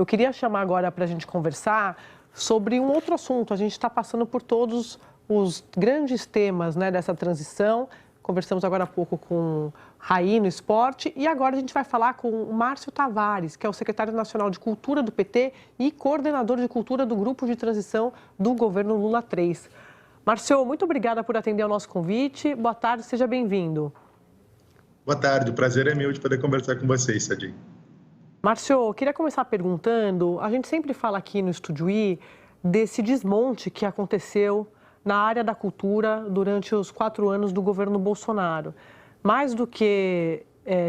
Eu queria chamar agora para a gente conversar sobre um outro assunto. A gente está passando por todos os grandes temas, né, dessa transição. Conversamos agora há pouco com Raí no esporte e agora a gente vai falar com o Márcio Tavares, que é o secretário nacional de Cultura do PT e coordenador de cultura do grupo de transição do governo Lula III. Márcio, muito obrigada por atender ao nosso convite. Boa tarde, seja bem-vindo. Boa tarde, o prazer é meu de poder conversar com vocês, Sadi. Márcio, eu queria começar perguntando, a gente sempre fala aqui no Estúdio I desse desmonte que aconteceu na área da cultura durante os 4 anos do governo Bolsonaro. Mais do que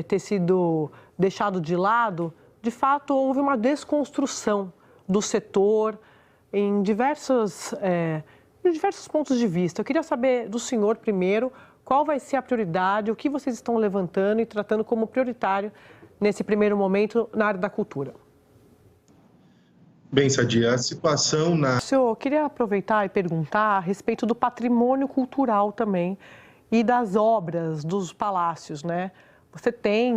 ter sido deixado de lado, de fato houve uma desconstrução do setor em diversos pontos de vista. Eu queria saber do senhor primeiro qual vai ser a prioridade, o que vocês estão levantando e tratando como prioritário nesse primeiro momento na área da cultura. Bem, Sadi, a situação na... Senhor, eu queria aproveitar e perguntar a respeito do patrimônio cultural também e das obras dos palácios, né? Você tem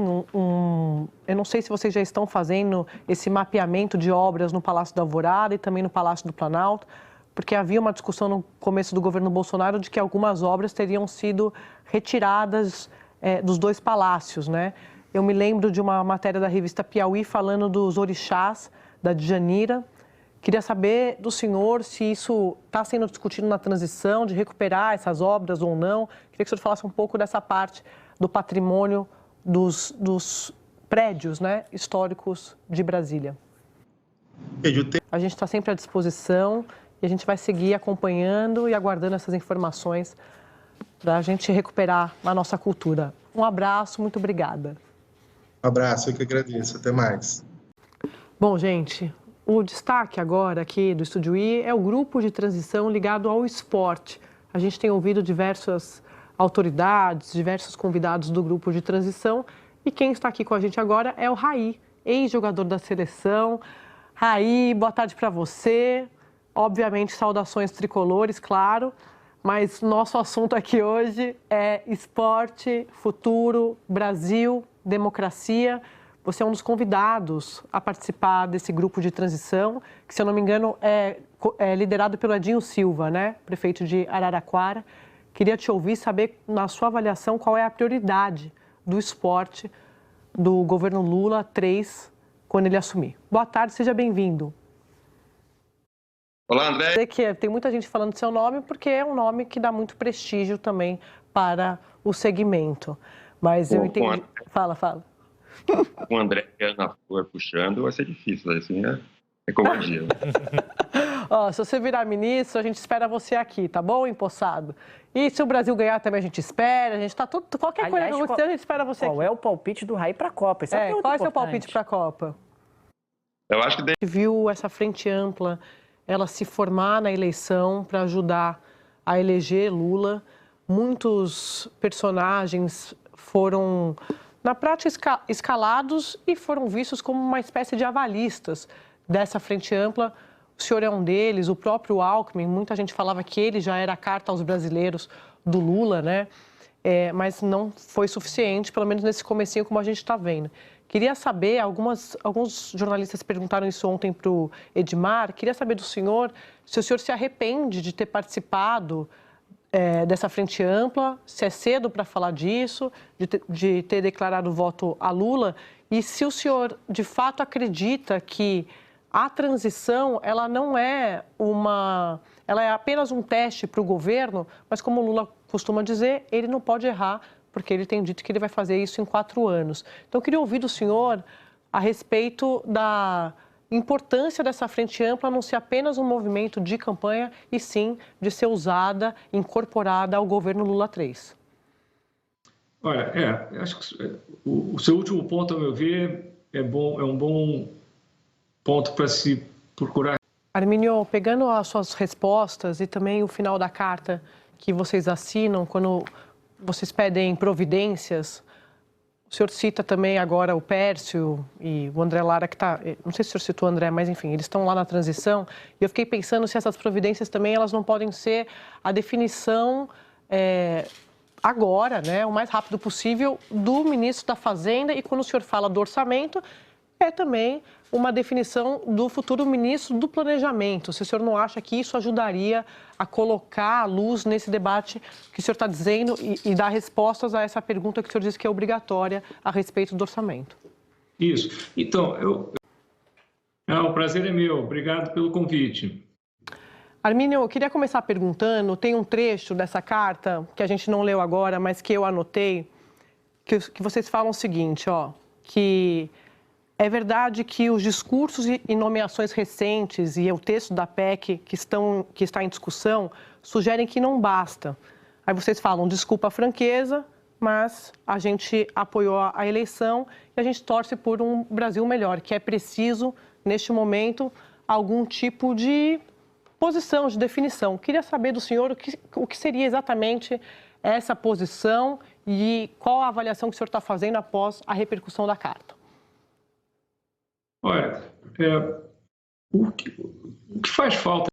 eu não sei se vocês já estão fazendo esse mapeamento de obras no Palácio da Alvorada e também no Palácio do Planalto, porque havia uma discussão no começo do governo Bolsonaro de que algumas obras teriam sido retiradas dos 2 palácios, né? Eu me lembro de uma matéria da revista Piauí falando dos orixás da Djanira. Queria saber do senhor se isso está sendo discutido na transição, de recuperar essas obras ou não. Queria que o senhor falasse um pouco dessa parte do patrimônio dos prédios, né, históricos de Brasília. A gente está sempre à disposição e a gente vai seguir acompanhando e aguardando essas informações para a gente recuperar a nossa cultura. Um abraço, muito obrigada. Um abraço, eu que agradeço. Até mais. Bom, gente, o destaque agora aqui do Estúdio I é o grupo de transição ligado ao esporte. A gente tem ouvido diversas autoridades, diversos convidados do grupo de transição e quem está aqui com a gente agora é o Raí, ex-jogador da seleção. Raí, boa tarde para você. Obviamente, saudações tricolores, claro, mas nosso assunto aqui hoje é esporte, futuro, Brasil, democracia. Você é um dos convidados a participar desse grupo de transição, que, se eu não me engano, é liderado pelo Edinho Silva, né? Prefeito de Araraquara. Queria te ouvir, saber, na sua avaliação, qual é a prioridade do esporte do governo Lula III quando ele assumir. Boa tarde, seja bem-vindo. Olá, André. Sei que tem muita gente falando seu nome, porque é um nome que dá muito prestígio também para o segmento. Mas eu entendi... Fala. Com o André e a Ana Flor puxando, vai ser difícil, assim, é covardia. Ó, se você virar ministro, a gente espera você aqui, tá bom, empossado? E se o Brasil ganhar também, a gente espera, a gente tá tudo... Qualquer coisa que acontecer, a gente espera você aqui. Qual é o palpite do Raí para a Copa? Isso é qual é o seu palpite para a Copa? Eu acho que... Viu essa frente ampla, ela se formar na eleição para ajudar a eleger Lula. Muitos personagens foram, na prática, escalados e foram vistos como uma espécie de avalistas dessa frente ampla. O senhor é um deles, o próprio Alckmin, muita gente falava que ele já era a carta aos brasileiros do Lula, né? Mas não foi suficiente, pelo menos nesse comecinho, como a gente está vendo. Queria saber, alguns jornalistas perguntaram isso ontem para o Edmar, queria saber do senhor se o senhor se arrepende de ter participado dessa frente ampla, se é cedo para falar disso, de ter declarado voto a Lula, e se o senhor de fato acredita que a transição, ela não é ela é apenas um teste para o governo, mas como o Lula costuma dizer, ele não pode errar, porque ele tem dito que ele vai fazer isso em 4 anos. Então, eu queria ouvir do senhor a respeito da importância dessa frente ampla não ser apenas um movimento de campanha, e sim de ser usada, incorporada ao governo Lula III. Olha, acho que o seu último ponto, ao meu ver, é um bom ponto para se procurar. Arminio, pegando as suas respostas e também o final da carta que vocês assinam, quando vocês pedem providências, o senhor cita também agora o Pércio e o André Lara, que está... Não sei se o senhor citou o André, mas enfim, eles estão lá na transição. E eu fiquei pensando se essas providências também elas não podem ser a definição agora, né, o mais rápido possível, do ministro da Fazenda. E quando o senhor fala do orçamento, é também uma definição do futuro ministro do Planejamento. Se o senhor não acha que isso ajudaria a colocar a luz nesse debate que o senhor está dizendo e dar respostas a essa pergunta que o senhor disse que é obrigatória a respeito do orçamento. Isso. Então, o prazer é meu. Obrigado pelo convite. Armínio, eu queria começar perguntando, tem um trecho dessa carta que a gente não leu agora, mas que eu anotei, que vocês falam o seguinte, que é verdade que os discursos e nomeações recentes e o texto da PEC que está em discussão sugerem que não basta. Aí vocês falam, desculpa a franqueza, mas a gente apoiou a eleição e a gente torce por um Brasil melhor, que é preciso, neste momento, algum tipo de posição, de definição. Queria saber do senhor o que seria exatamente essa posição e qual a avaliação que o senhor está fazendo após a repercussão da carta. Olha, o que faz falta